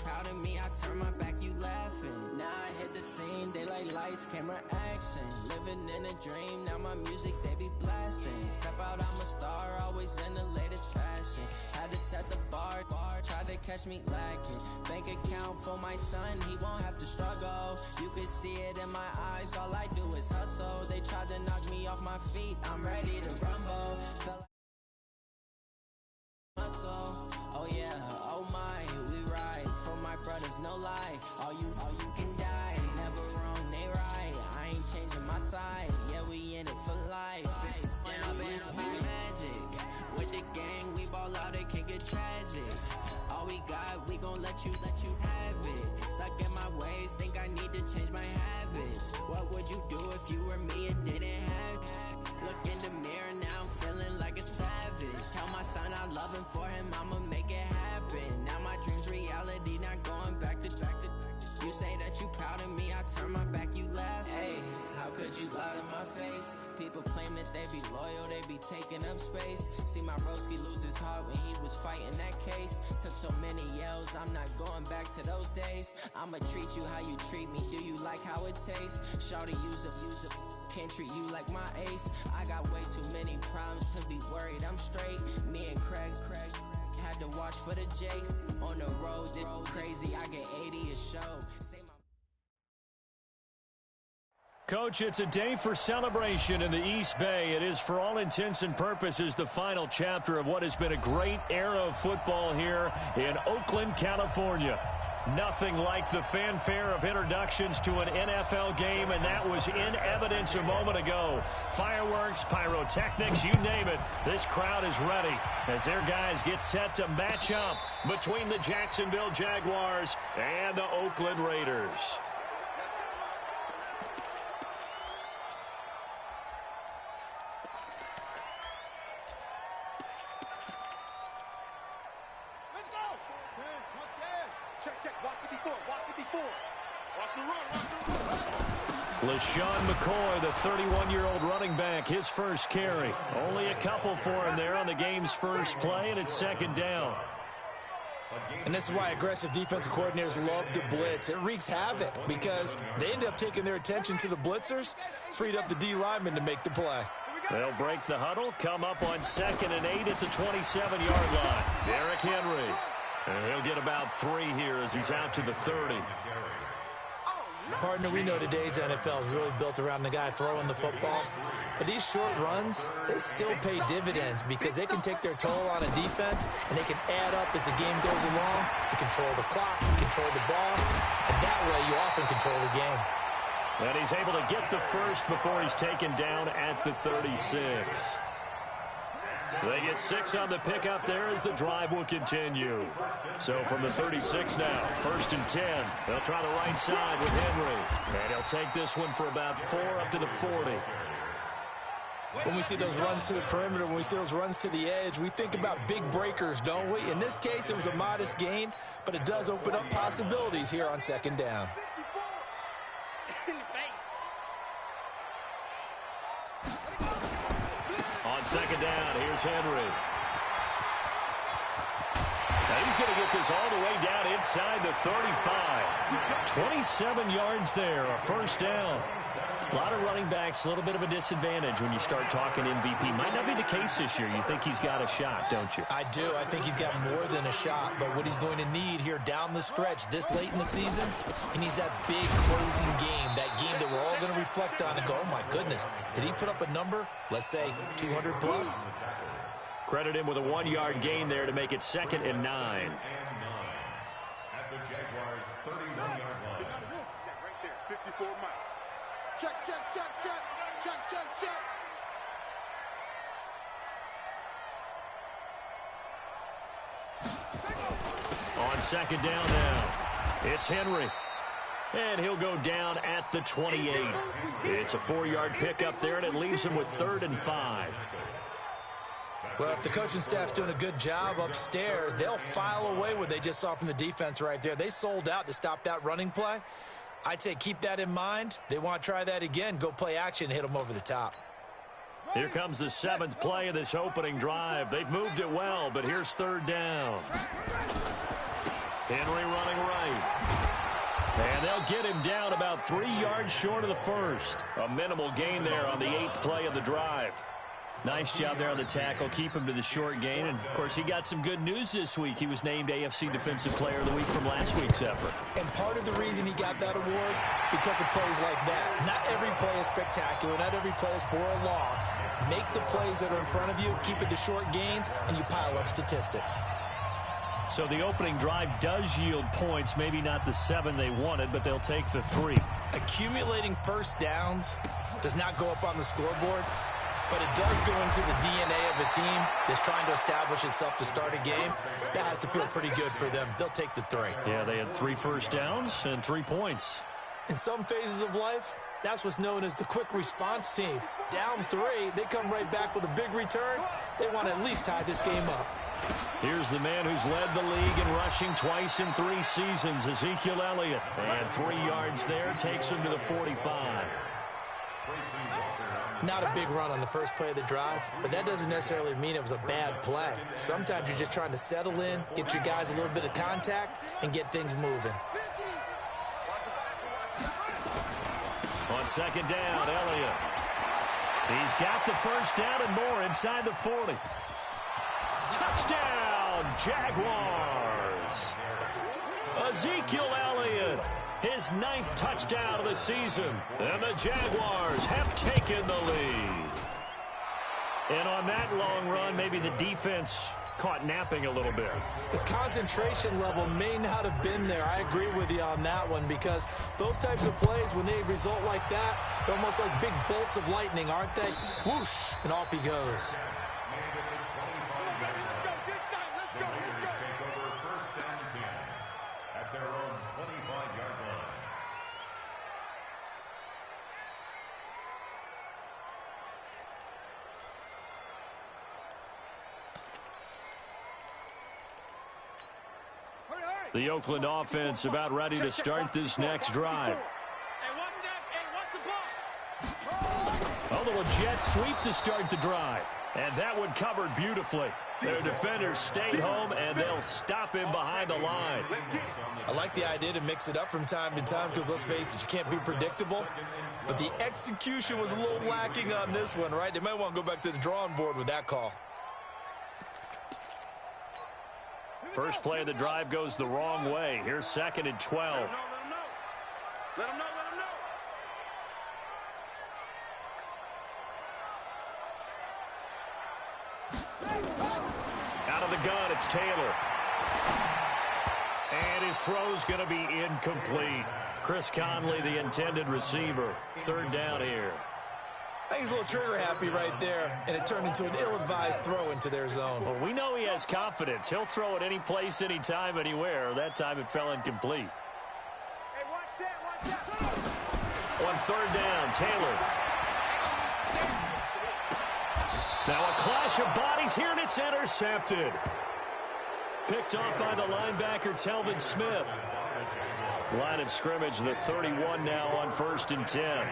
proud of me, I turn my back, you laughing. Now I hit the scene, they like lights, camera, action. Living in a dream, now my music, they be blasting. Step out, I'm a star, always in the latest fashion. Had to set the bar, tried to catch me lacking. Bank account for my son, he won't have to struggle. You can see it in my eyes, all I do is hustle. They tried to knock me off my feet, I'm ready to rumble. Felt like muscle, oh yeah, oh my, we ride for my brothers, no lie. All you can die, never wrong, they right. I ain't changing my side, yeah, we in it for life. When I've been magic, with the gang, we ball out, it can get tragic. All we got, we gon' let you have it. Stuck in my ways, think I need to change my habits. What would you do if you were me and didn't have it? Look in the mirror, now I'm feeling like a savage. Tell my son I love him, for him I'ma make it happen. Now my dream's reality, not going back to. You say that you proud of me, I turn my back, you laugh. Hey, how could you lie to my face? People claim that they be loyal, they be taking up space. See my broski lose his heart when he was fighting that case. Took so many yells, I'm not going back to those days. I'ma treat you how you treat me, do you like how it tastes? Shawty, use it, can't treat you like my ace. I got way too many problems to be worried, I'm straight. Me and Craig had to watch for the Jakes. On the road, this crazy, I get 80 a show. Coach, it's a day for celebration in the East Bay. It is, for all intents and purposes, the final chapter of what has been a great era of football here in Oakland, California. Nothing like the fanfare of introductions to an NFL game, and that was in evidence a moment ago. Fireworks, pyrotechnics, you name it. This crowd is ready as their guys get set to match up between the Jacksonville Jaguars and the Oakland Raiders. LaShawn McCoy, the 31-year-old running back, his first carry. Only a couple for him there on the game's first play, and it's second down. And this is why aggressive defensive coordinators love to blitz. It wreaks havoc because they end up taking their attention to the blitzers, freed up the D lineman to make the play. They'll break the huddle, come up on 2nd and 8 at the 27-yard line. Derrick Henry. And he'll get about 3 here as he's out to the 30. Partner, we know today's NFL is really built around the guy throwing the football. But these short runs, they still pay dividends because they can take their toll on a defense and they can add up as the game goes along. You control the clock, you control the ball, and that way you often control the game. And he's able to get the first before he's taken down at the 36. They get 6 on the pickup there as the drive will continue. So from the 36 now, 1st and 10. They'll try the right side with Henry. And he'll take this one for about 4 up to the 40. When we see those runs to the perimeter, when we see those runs to the edge, we think about big breakers, don't we? In this case, it was a modest gain, but it does open up possibilities here on 2nd down. On 2nd down, here's Henry. Now he's going to get this all the way down inside the 35. 27 yards there, a first down. A lot of running backs, a little bit of a disadvantage when you start talking MVP. Might not be the case this year. You think he's got a shot, don't you? I do. I think he's got more than a shot. But what he's going to need here down the stretch this late in the season, he needs that big closing game, that game that we're all going to reflect on and go, oh, my goodness, did he put up a number, let's say 200 plus? Credit him with a 1-yard gain there to make it 2nd and 9. At the Jaguars' 31-yard line. Right there, 54 miles. Check, check, check, check, check, check, check. On 2nd down now, it's Henry. And he'll go down at the 28. It's a 4-yard pickup there, and it leaves him with 3rd and 5. Well, if the coaching staff's doing a good job upstairs, they'll file away what they just saw from the defense right there. They sold out to stop that running play. I'd say keep that in mind. They want to try that again. Go play action, hit them over the top. Here comes the 7th play of this opening drive. They've moved it well, but here's 3rd down. Henry running right. And they'll get him down about 3 yards short of the first. A minimal gain there on the 8th play of the drive. Nice job there on the tackle. Keep him to the short gain. And, of course, he got some good news this week. He was named AFC Defensive Player of the Week from last week's effort. And part of the reason he got that award, because of plays like that. Not every play is spectacular. Not every play is for a loss. Make the plays that are in front of you, keep it to short gains, and you pile up statistics. So the opening drive does yield points. Maybe not the 7 they wanted, but they'll take the 3. Accumulating first downs does not go up on the scoreboard, but it does go into the DNA of a team that's trying to establish itself to start a game. That has to feel pretty good for them. They'll take the 3. Yeah, they had 3 first downs and 3 points. In some phases of life, that's what's known as the quick response team. Down 3, they come right back with a big return. They want to at least tie this game up. Here's the man who's led the league in rushing twice in 3 seasons, Ezekiel Elliott. And 3 yards there takes him to the 45. Not a big run on the first play of the drive, but that doesn't necessarily mean it was a bad play. Sometimes you're just trying to settle in, get your guys a little bit of contact, and get things moving. On second down, Elliott. He's got the first down and more inside the 40. Touchdown, Jaguars! Ezekiel Elliott, his 9th touchdown of the season, and the Jaguars have taken the lead. And on that long run, maybe the defense caught napping a little bit. The concentration level may not have been there. I agree with you on that one, because those types of plays, when they result like that, they're almost like big bolts of lightning, aren't they? Whoosh, and off he goes. The Oakland offense about ready to start this next drive. A little jet sweep to start the drive. And that one covered beautifully. Their defenders stayed home, and they'll stop him behind the line. I like the idea to mix it up from time to time, because let's face it, you can't be predictable. But the execution was a little lacking on this one, right? They might want to go back to the drawing board with that call. First play of the drive goes the wrong way. Here's 2nd and 12. Let him know. Out of the gun, it's Taylor. And his throw's going to be incomplete. Chris Conley, the intended receiver. 3rd down here. I think he's a little trigger happy right there, and it turned into an ill-advised throw into their zone. Well, we know he has confidence. He'll throw it any place, anytime, anywhere. That time it fell incomplete. Hey, watch that. On 3rd down, Taylor. Now a clash of bodies here, and it's intercepted. Picked off by the linebacker, Telvin Smith. Line of scrimmage, the 31 now on 1st and 10.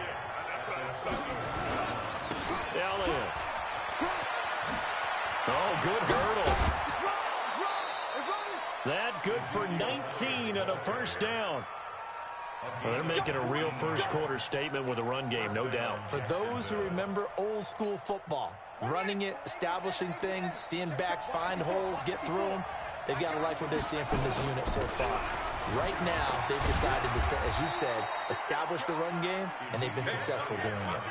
Elliott. Oh, good hurdle. That good for 19 and a 1st down. Well, they're making a real first-quarter statement with a run game, no doubt. For those who remember old-school football, running it, establishing things, seeing backs find holes, get through them, they've got to like what they're seeing from this unit so far. Right now, they've decided to, as you said, establish the run game, and they've been successful doing it.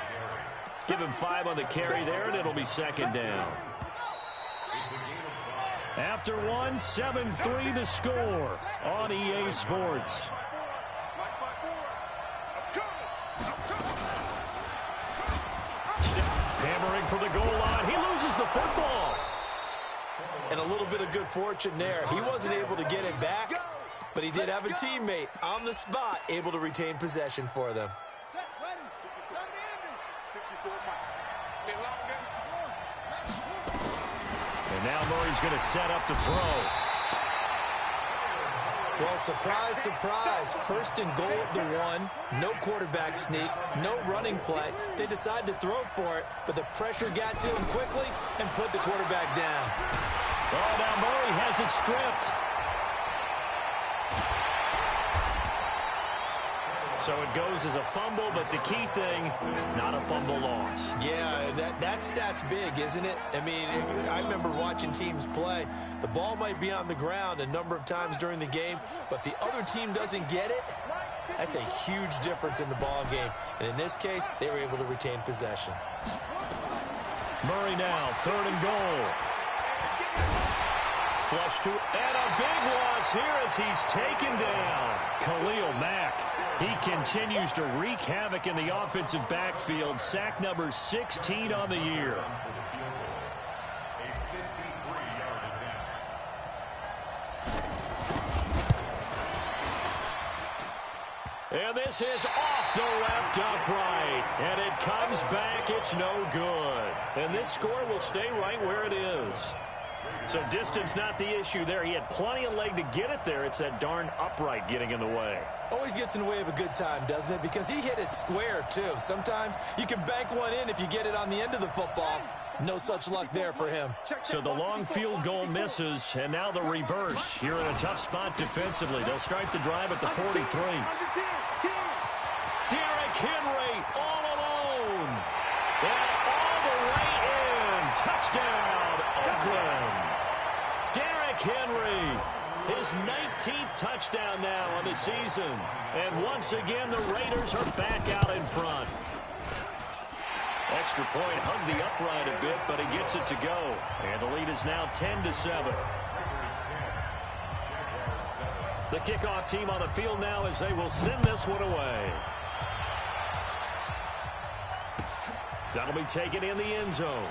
Give him 5 on the carry there, and it'll be 2nd down. After 1, 7-3 the score on EA Sports. Hammering for the goal line. He loses the football. And a little bit of good fortune there. He wasn't able to get it back, but he did have a teammate on the spot able to retain possession for them. And now Murray's going to set up to throw. Well, surprise, surprise. 1st and goal at the 1. No quarterback sneak. No running play. They decided to throw for it, but the pressure got to him quickly and put the quarterback down. Oh, now Murray has it stripped. So it goes as a fumble, but the key thing, not a fumble loss. Yeah, that stat's big, isn't it? I mean, I remember watching teams play. The ball might be on the ground a number of times during the game, but the other team doesn't get it. That's a huge difference in the ball game. And in this case, they were able to retain possession. Murray now, 3rd and goal. Flush to, and a big loss here as he's taken down. Khalil Mack. He continues to wreak havoc in the offensive backfield. Sack number 16 on the year. And this is off the left upright. And it comes back. It's no good. And this score will stay right where it is. So distance not the issue there. He had plenty of leg to get it there. It's that darn upright getting in the way. Always gets in the way of a good time, doesn't it? Because he hit it square, too. Sometimes you can bank one in if you get it on the end of the football. No such luck there for him. So the long field goal misses, and now the reverse. You're in a tough spot defensively. They'll start the drive at the 43. Derrick Henry all alone. And all the way in. Touchdown, Oakland. Derrick Henry, his 19th touchdown now on the season. And once again, the Raiders are back out in front. Extra point hugged the upright a bit, but he gets it to go. And the lead is now 10-7. The kickoff team on the field now as they will send this one away. That'll be taken in the end zone.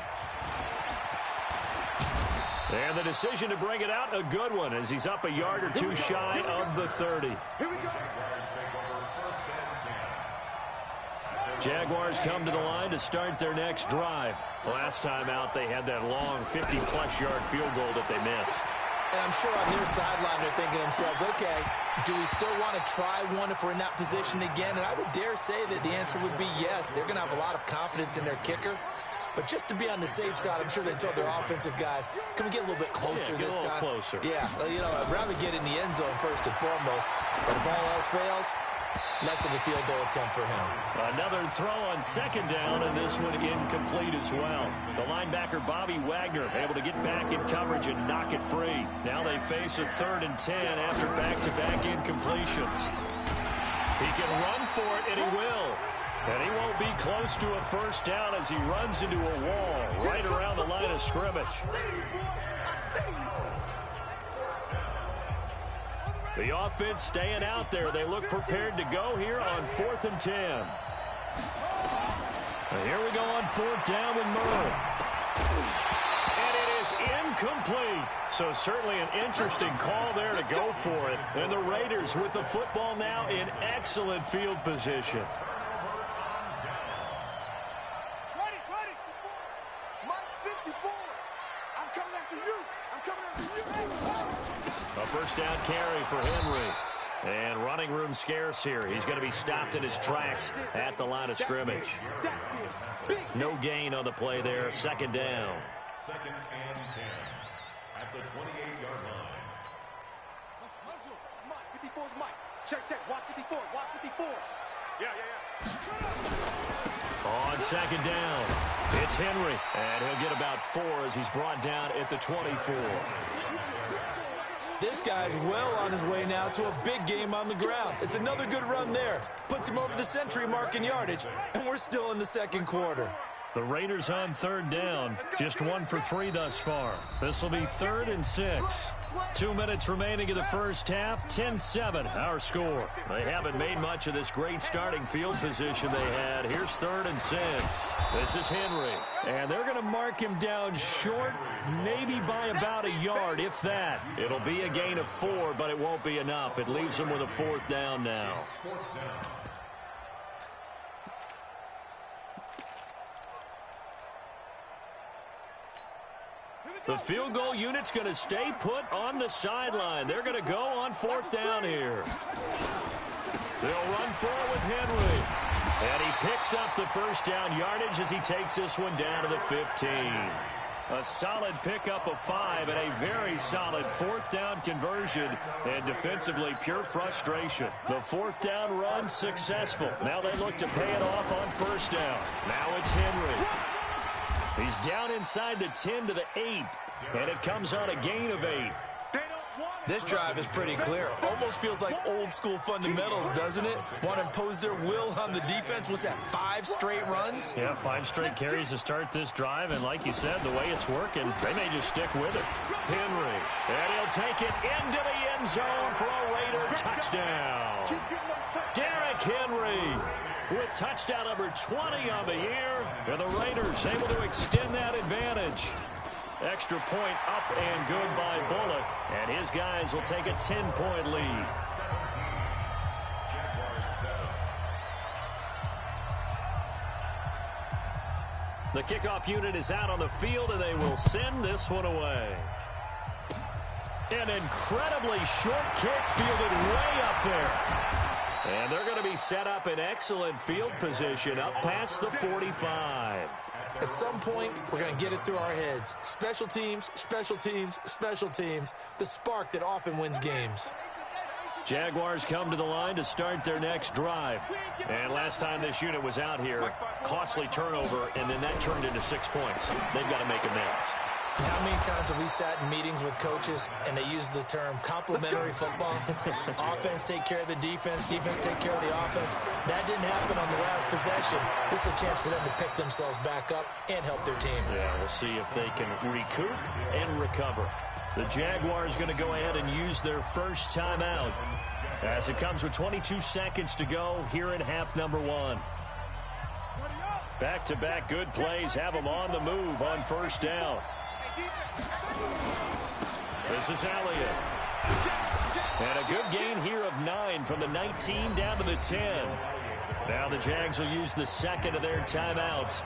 And the decision to bring it out, a good one, as he's up a yard or two shy of the 30. Here we go. Jaguars come to the line to start their next drive. Last time out, they had that long 50-plus yard field goal that they missed. And I'm sure on their sideline they're thinking to themselves, okay, do we still want to try one if we're in that position again? And I would dare say that the answer would be yes. They're going to have a lot of confidence in their kicker. But just to be on the safe side, I'm sure they told their offensive guys, can we get a little bit closer this time? Closer. Yeah, you know, I'd rather get in the end zone first and foremost. But if all else fails, less of a field goal attempt for him. Another throw on 2nd down, and this one incomplete as well. The linebacker, Bobby Wagner, able to get back in coverage and knock it free. Now they face a 3rd and 10 after back-to-back incompletions. He can run for it, and he will. And he won't be close to a first down as he runs into a wall right around the line of scrimmage. The offense staying out there. They look prepared to go here on 4th and 10. And here we go on 4th down with Murray. And it is incomplete. So certainly an interesting call there to go for it. And the Raiders with the football now in excellent field position. Ready. Mike 54. I'm coming after you. A first down carry for Henry. And running room scarce here. He's going to be stopped in his tracks at the line of scrimmage. No gain on the play there. 2nd down. 2nd and 10 at the 28-yard line. Mike, 54's Mike. Check. Watch 54. Yeah. On 2nd down, it's Henry. And he'll get about 4 as he's brought down at the 24. This guy's well on his way now to a big game on the ground. It's another good run there. Puts him over the century mark in yardage, and we're still in the 2nd quarter. The Raiders on 3rd down, just 1 for 3 thus far. This will be 3rd and 6. 2 minutes remaining in the first half, 10-7 our score. They haven't made much of this great starting field position they had. Here's 3rd and 6. This is Henry. And they're going to mark him down short, maybe by about a yard, if that. It'll be a gain of 4, but it won't be enough. It leaves him with a 4th down now. The field goal unit's going to stay put on the sideline. They're going to go on 4th down here. They'll run for it with Henry. And he picks up the first down yardage as he takes this one down to the 15. A solid pickup of 5 and a very solid fourth down conversion, and defensively pure frustration. The fourth down run successful. Now they look to pay it off on first down. Now it's Henry. He's down inside the 10 to the 8, and it comes on a gain of 8. This drive is pretty clear. Almost feels like old school fundamentals, doesn't it? Want to impose their will on the defense. What's that, 5 straight runs? Yeah, 5 straight carries to start this drive, and like you said, the way it's working, they may just stick with it. Henry, and he'll take it into the end zone for a Raider touchdown. Derrick Henry with touchdown number 20 on the year, and the Raiders able to extend that advantage. Extra point up and good by Bullock, and his guys will take a 10-point lead. The kickoff unit is out on the field, and they will send this one away. An incredibly short kick fielded way up there. And they're going to be set up in excellent field position up past the 45. At some point, we're going to get it through our heads. Special teams, special teams, special teams. The spark that often wins games. Jaguars come to the line to start their next drive. And last time this unit was out here, costly turnover, and then that turned into 6 points. They've got to make amends. How many times have we sat in meetings with coaches and they use the term complementary football? Offense take care of the defense, defense take care of the offense. That didn't happen on the last possession. This is a chance for them to pick themselves back up and help their team. Yeah, we'll see if they can recoup and recover. The Jaguars going to go ahead and use their first timeout as it comes with 22 seconds to go here in half number 1. Back-to-back good plays have them on the move on first down. This is Elliott. And a good gain here of 9 from the 19 down to the 10. Now the Jags will use the second of their timeouts,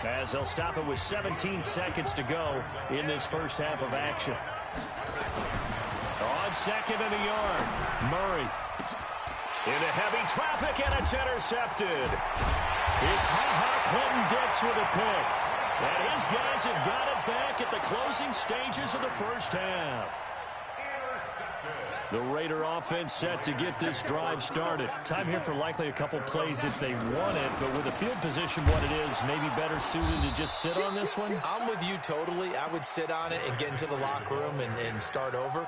as they'll stop it with 17 seconds to go in this first half of action. On second and a yard, Murray into heavy traffic, and it's intercepted. It's Clinton Dix with a pick. And his guys have got it back at the closing stages of the first half. The Raider offense set to get this drive started. Time here for likely a couple plays if they want it, but with the field position what it is, maybe better suited to just sit on this one? I'm with you totally. I would sit on it and get into the locker room and start over.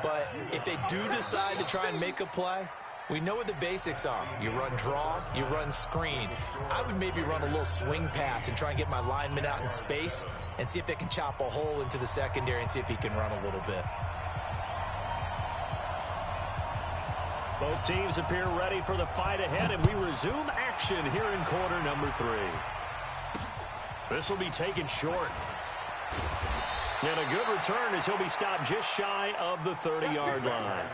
But if they do decide to try and make a play, we know what the basics are. You run draw, you run screen. I would maybe run a little swing pass and try and get my lineman out in space and see if they can chop a hole into the secondary and see if he can run a little bit. Both teams appear ready for the fight ahead, and we resume action here in quarter number 3. This will be taken short. And a good return as he'll be stopped just shy of the 30-yard line.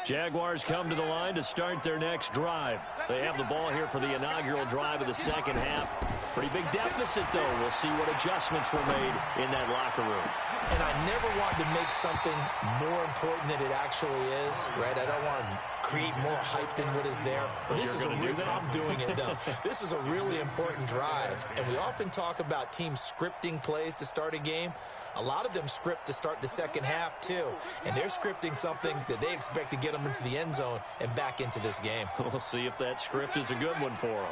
Jaguars come to the line to start their next drive. They have the ball here for the inaugural drive of the second half. Pretty big deficit, though. We'll see what adjustments were made in that locker room. And I never want to make something more important than it actually is, right? I don't want to create more hype than what is there. But this is I'm doing it, though. This is a really important drive. And we often talk about teams scripting plays to start a game. A lot of them script to start the second half, too. And they're scripting something that they expect to get them into the end zone and back into this game. We'll see if that script is a good one for them.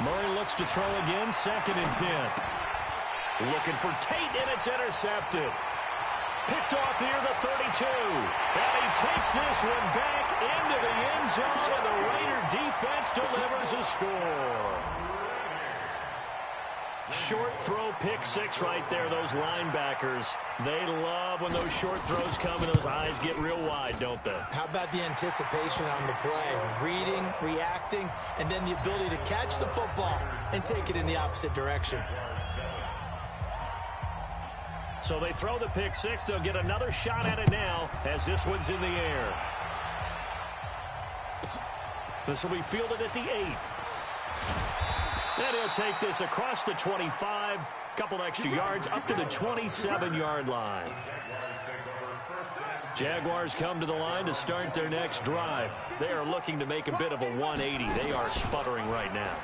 Murray looks to throw again, 2nd and 10. Looking for Tate, and it's intercepted. Picked off near the 32. And he takes this one back into the end zone, and the Raider defense delivers a score. Short throw, pick 6 right there. Those linebackers, they love when those short throws come and those eyes get real wide, don't they? How about the anticipation on the play? Reading, reacting, and then the ability to catch the football and take it in the opposite direction. So they throw the pick 6. They'll get another shot at it now as this one's in the air. This will be fielded at the 8. And he'll take this across the 25 Couple extra yards up to the 27-yard line. Jaguars come to the line to start their next drive. They are looking to make a bit of a 180. They are sputtering right now.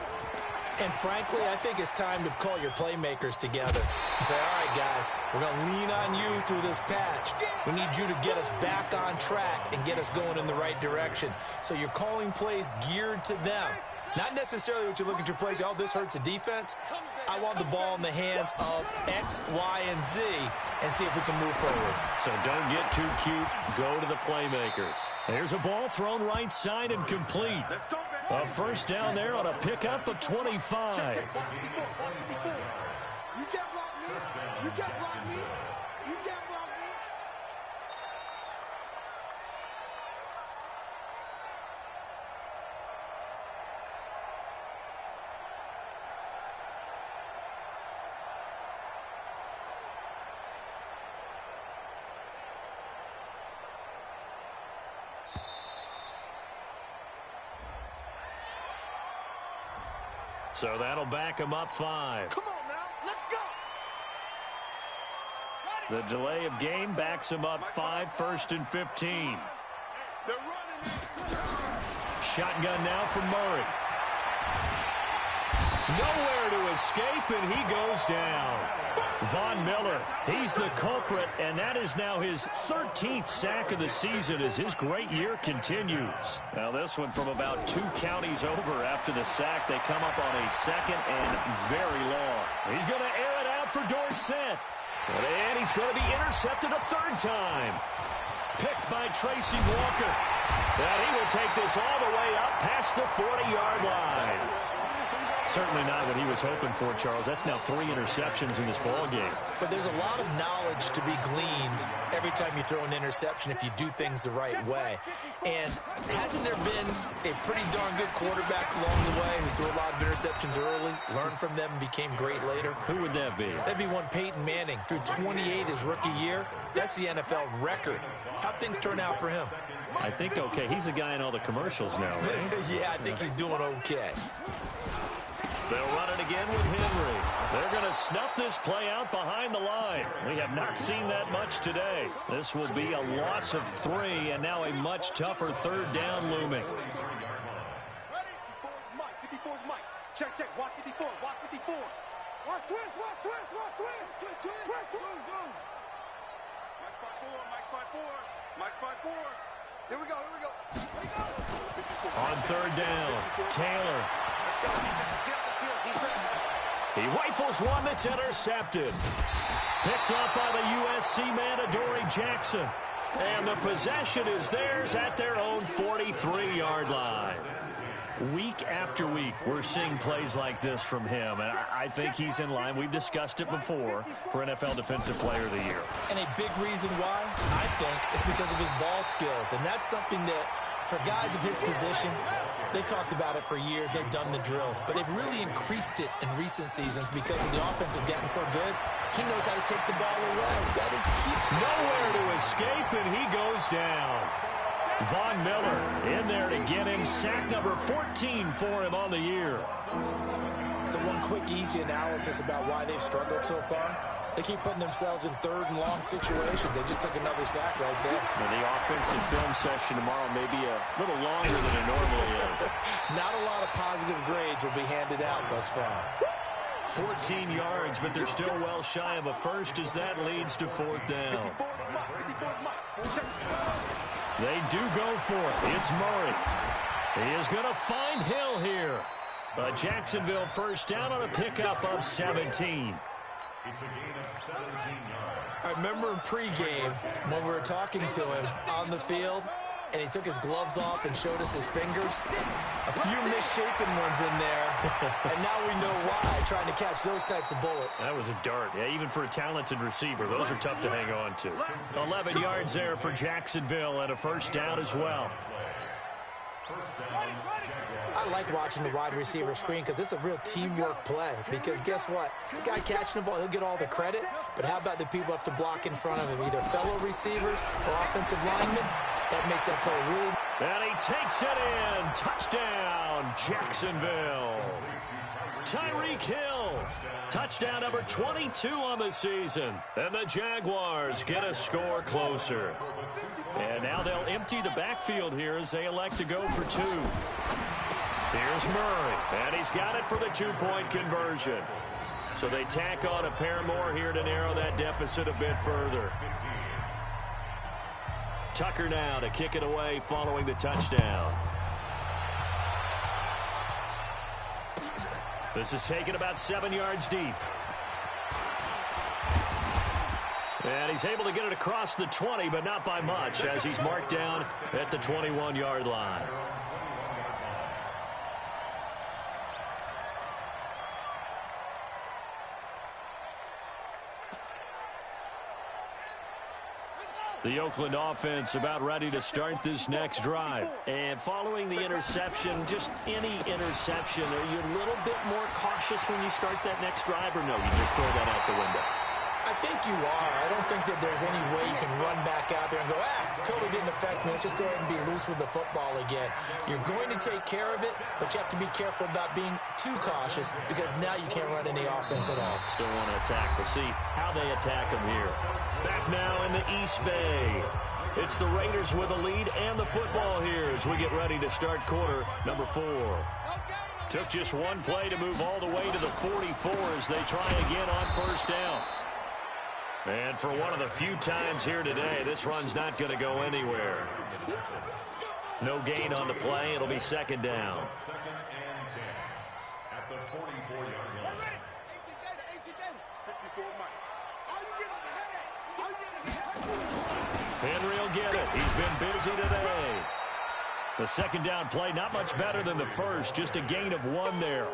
And frankly, I think it's time to call your playmakers together and say, all right, guys, we're going to lean on you through this patch. We need you to get us back on track and get us going in the right direction. So you're calling plays geared to them. Not necessarily what you look at your plays, oh, this hurts the defense. I want the ball in the hands of X, Y, and Z and see if we can move forward. So don't get too cute. Go to the playmakers. There's a ball thrown right side and complete. A first down there on a pickup of 25. You can't block me. You can't block me. You can't block me. So that'll back him up 5. Come on now, let's go. The delay of game backs him up 5, 1st and 15. They're running. Shotgun now from Murray. Nowhere to escape, and he goes down. Von Miller, he's the culprit, and that is now his 13th sack of the season as his great year continues. Now this one from about 2 counties over after the sack. They come up on a 2nd and very long. He's going to air it out for Dorsett. And he's going to be intercepted a 3rd time. Picked by Tracy Walker. And he will take this all the way up past the 40-yard line. Certainly not what he was hoping for, Charles. That's now 3 interceptions in this ball game. But there's a lot of knowledge to be gleaned every time you throw an interception if you do things the right way. And hasn't there been a pretty darn good quarterback along the way who threw a lot of interceptions early, learned from them, and became great later? Who would that be? That'd be one Peyton Manning. Threw 28 his rookie year. That's the NFL record. How'd things turn out for him? I think okay. He's a guy in all the commercials now, right? Yeah, I think he's doing okay. They'll run it again with Henry. They're going to snuff this play out behind the line. We have not seen that much today. This will be a loss of 3, and now a much tougher 3rd down looming. Ready? 54's Mike. 54's Mike. Check, check. Watch 54. Watch 54. Watch twist. Watch twist. Watch twist. Twist, twist. Twist, twist. Mike 5-4. Mike 5-4. Mike 5-4. Here we go. Here we go. Here we go. On 3rd down, Taylor. Let's go. Let's get on the field. Defense. He rifles one that's intercepted. Picked up by the USC man, Adoree Jackson. And the possession is theirs at their own 43-yard line. Week after week, we're seeing plays like this from him, and I think he's in line. We've discussed it before for NFL Defensive Player of the Year. And a big reason why, I think, is because of his ball skills. And that's something that, for guys of his position, they've talked about it for years. They've done the drills. But they've really increased it in recent seasons because the offense have gotten so good. He knows how to take the ball away. That is huge. Nowhere to escape, and he goes down. Von Miller in there to get him sack number 14 for him on the year. So one quick, easy analysis about why they've struggled so far. They keep putting themselves in 3rd and long situations. They just took another sack right there. And the offensive film session tomorrow may be a little longer than it normally is. Not a lot of positive grades will be handed out thus far. 14 yards, but they're still well shy of a first as that leads to 4th down. 54's Mike. 54's Mike. Check. They do go for it. It's Murray. He is going to find Hill here. A Jacksonville first down on a pickup of 17. It's a gain of 17 yards. I remember in pregame when we were talking to him on the field, and he took his gloves off and showed us his fingers. A few misshapen ones in there, and now we know why, trying to catch those types of bullets. That was a dart. Yeah, even for a talented receiver, those are tough to hang on to. 11 yards there for Jacksonville and a first down as well. I like watching the wide receiver screen because it's a real teamwork play. Because guess what? The guy catching the ball, he'll get all the credit. But how about the people have to block in front of him, either fellow receivers or offensive linemen? That makes that play really... And he takes it in. Touchdown, Jacksonville. Tyreek Hill. Touchdown number 22 on the season. And the Jaguars get a score closer. And now they'll empty the backfield here as they elect to go for two. Here's Murray. And he's got it for the two-point conversion. So they tack on a pair more here to narrow that deficit a bit further. Tucker now to kick it away following the touchdown. This is taken about 7 yards deep. And he's able to get it across the 20, but not by much, as he's marked down at the 21-yard line. The Oakland offense about ready to start this next drive. And following the interception, just any interception, are you a little bit more cautious when you start that next drive, or no, you just throw that out the window? I think you are. I don't think that there's any way you can run back out there and go, totally didn't affect me. Let's just go ahead and be loose with the football again. You're going to take care of it, but you have to be careful about being too cautious because now you can't run any offense at all. Still want to attack. We'll see how they attack them here. Back now in the East Bay. It's the Raiders with a lead and the football here as we get ready to start quarter number 4. Took just one play to move all the way to the 44 as they try again on first down. And for one of the few times here today, this run's not going to go anywhere. No gain on the play. It'll be second down. Second and 10 at the 44-yard line. 54 Mike. Henry will get it. He's been busy today. The second down play, not much better than the first. Just a gain of 1 there.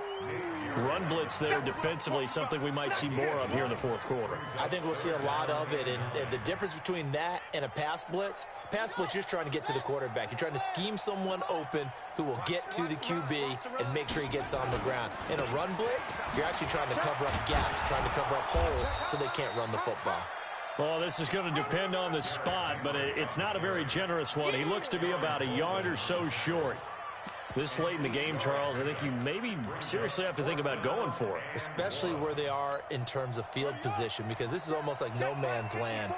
Run blitz there defensively, something we might see more of here in the fourth quarter. I think we'll see a lot of it, and the difference between that and a pass blitz, you're just trying to get to the quarterback. You're trying to scheme someone open who will get to the QB and make sure he gets on the ground. In a run blitz, you're actually trying to cover up gaps, trying to cover up holes so they can't run the football. Well, this is going to depend on the spot, but it's not a very generous one. He looks to be about a yard or so short. This late in the game, Charles, I think you maybe seriously have to think about going for it. Especially where they are in terms of field position, because this is almost like no man's land.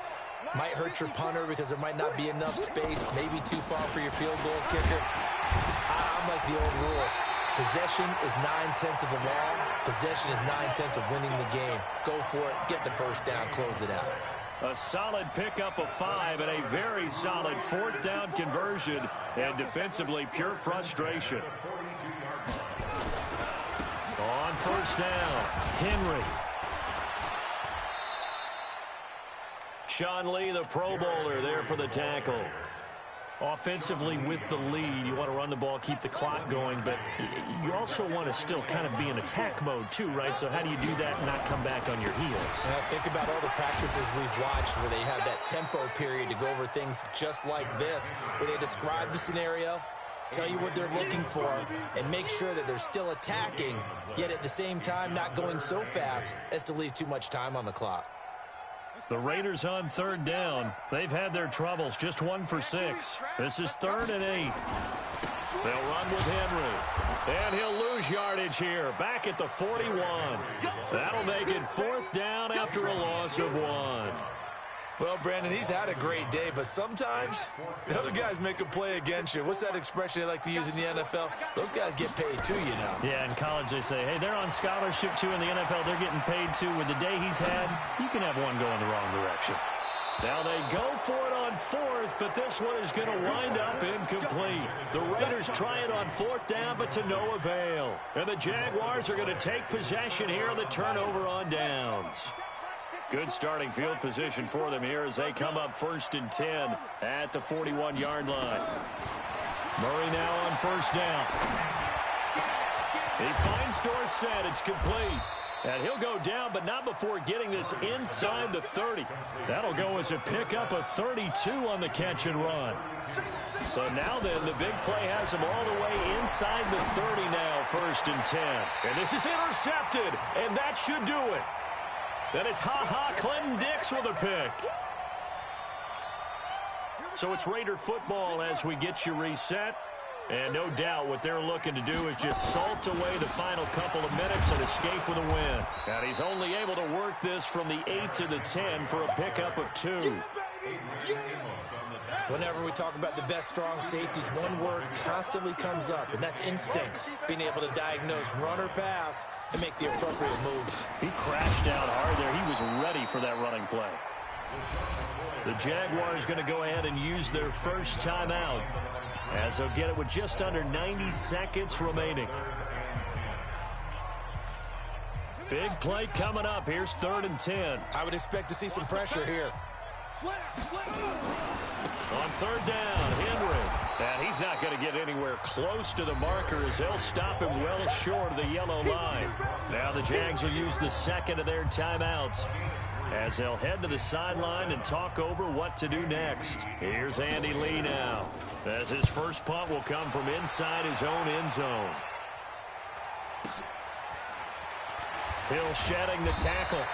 Might hurt your punter because there might not be enough space, maybe too far for your field goal kicker. I'm like the old rule. Possession is 9/10 of the law. Possession is 9/10 of winning the game. Go for it, get the first down, close it out. A solid pickup of 5 and a very solid fourth down conversion, and defensively pure frustration. On first down, Henry. Sean Lee, the Pro Bowler, there for the tackle. Offensively with the lead, you want to run the ball, keep the clock going, but you also want to still kind of be in attack mode too, right? So how do you do that and not come back on your heels? Now, think about all the practices we've watched where they have that tempo period to go over things just like this, where they describe the scenario, tell you what they're looking for, and make sure that they're still attacking, yet at the same time not going so fast as to leave too much time on the clock. The Raiders on third down. They've had their troubles, just 1 for 6. This is 3rd and 8. They'll run with Henry. And he'll lose yardage here, back at the 41. That'll make it 4th down after a loss of 1. Well, Brandon, he's had a great day, but sometimes the other guys make a play against you. What's that expression they like to use in the NFL? Those guys get paid too, you know. Yeah, in college they say, hey, they're on scholarship too. In the NFL, they're getting paid too. With the day he's had, you can have one going the wrong direction. Now they go for it on 4th, but this one is going to wind up incomplete. The Raiders try it on 4th down, but to no avail. And the Jaguars are going to take possession here on the turnover on downs. Good starting field position for them here as they come up 1st and 10 at the 41-yard line. Murray now on first down. He finds Dorsett. It's complete. And he'll go down, but not before getting this inside the 30. That'll go as a pickup of 32 on the catch and run. So now then, the big play has him all the way inside the 30 now, 1st and 10. And this is intercepted, and that should do it. Then it's Clinton Dix with a pick. So it's Raider football as we get you reset. And no doubt what they're looking to do is just salt away the final couple of minutes and escape with a win. And he's only able to work this from the 8 to the 10 for a pickup of 2. Whenever we talk about the best strong safeties, one word constantly comes up, and that's instincts. Being able to diagnose run or pass and make the appropriate moves. He crashed down hard there. He was ready for that running play. The Jaguars going to go ahead and use their first timeout, as they'll get it with just under 90 seconds remaining. Big play coming up. Here's 3rd and 10. I would expect to see some pressure here. On 3rd down, Henry. And he's not going to get anywhere close to the marker as they'll stop him well short of the yellow line. Now the Jags will use the second of their timeouts, as they'll head to the sideline and talk over what to do next. Here's Andy Lee now, as his first punt will come from inside his own end zone. Hill shedding the tackle.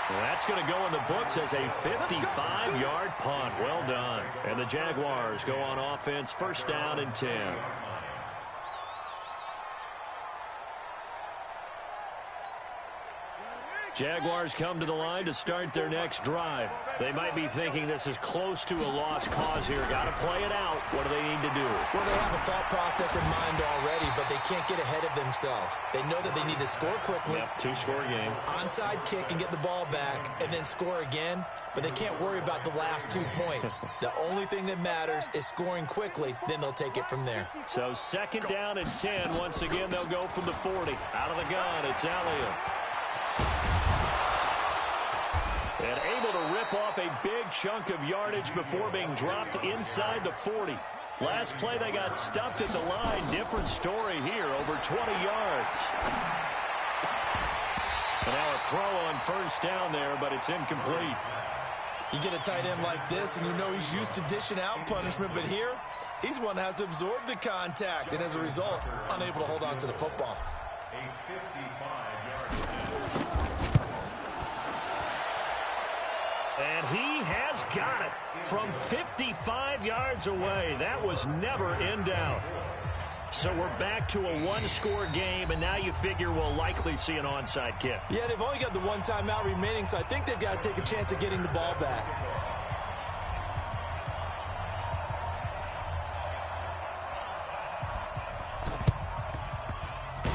That's going to go in the books as a 55-yard punt. Well done. And the Jaguars go on offense, 1st down and 10. Jaguars come to the line to start their next drive. They might be thinking this is close to a lost cause here. Got to play it out. What do they need to do? Well, they have a thought process in mind already, but they can't get ahead of themselves. They know that they need to score quickly. Yep, 2-score game. Onside kick and get the ball back and then score again, but they can't worry about the last 2 points. The only thing that matters is scoring quickly, then they'll take it from there. So 2nd down and 10. Once again, they'll go from the 40. Out of the gun, it's Elliott. And able to rip off a big chunk of yardage before being dropped inside the 40. Last play, they got stuffed at the line. Different story here, over 20 yards. And now a throw on 1st down there, but it's incomplete. You get a tight end like this, and you know he's used to dishing out punishment, but here, he's one that has to absorb the contact, and as a result, unable to hold on to the football. And he has got it from 55 yards away. That was never in doubt. So we're back to a 1-score game, and now you figure we'll likely see an onside kick. Yeah, they've only got the 1 timeout remaining, so I think they've got to take a chance at getting the ball back.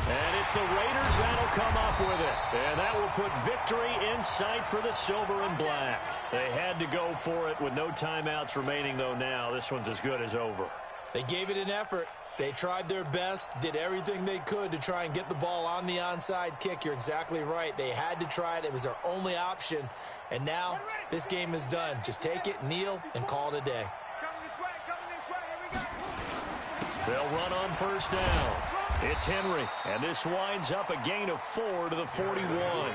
And it's the Raiders that'll come up with it. And that will put victory in sight for the silver and black. They had to go for it with no timeouts remaining, though now. This one's as good as over. They gave it an effort. They tried their best, did everything they could to try and get the ball on the onside kick. You're exactly right. They had to try it. It was their only option. And now this game is done. Just take it, kneel, and call it a day. They'll run on 1st down. It's Henry, and this winds up a gain of 4 to the 41.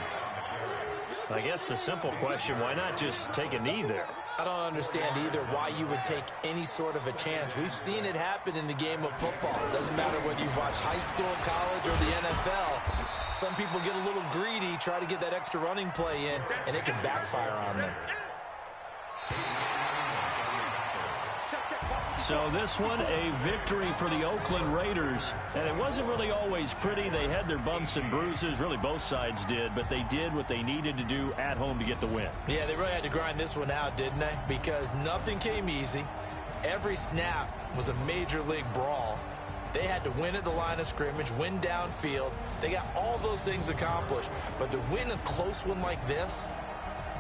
I guess the simple question, why not just take a knee there? I don't understand either why you would take any sort of a chance. We've seen it happen in the game of football. It doesn't matter whether you watch high school, college, or the NFL. Some people get a little greedy, try to get that extra running play in, and it can backfire on them. So this one, a victory for the Oakland Raiders. And it wasn't really always pretty. They had their bumps and bruises. Really, both sides did. But they did what they needed to do at home to get the win. Yeah, they really had to grind this one out, didn't they? Because nothing came easy. Every snap was a major league brawl. They had to win at the line of scrimmage, win downfield. They got all those things accomplished. But to win a close one like this,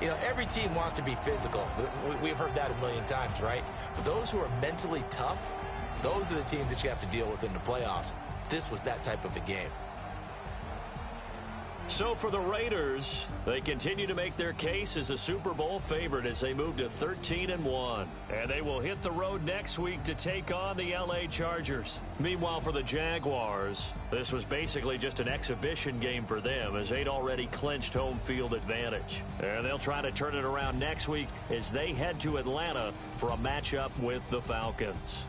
you know, every team wants to be physical. We've heard that a million times, right? But those who are mentally tough, those are the teams that you have to deal with in the playoffs. This was that type of a game. So for the Raiders, they continue to make their case as a Super Bowl favorite as they move to 13-1. And they will hit the road next week to take on the LA Chargers. Meanwhile, for the Jaguars, this was basically just an exhibition game for them as they'd already clinched home field advantage. And they'll try to turn it around next week as they head to Atlanta for a matchup with the Falcons.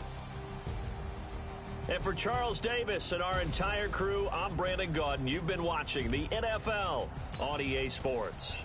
And for Charles Davis and our entire crew, I'm Brandon Gaudin. You've been watching the NFL on EA Sports.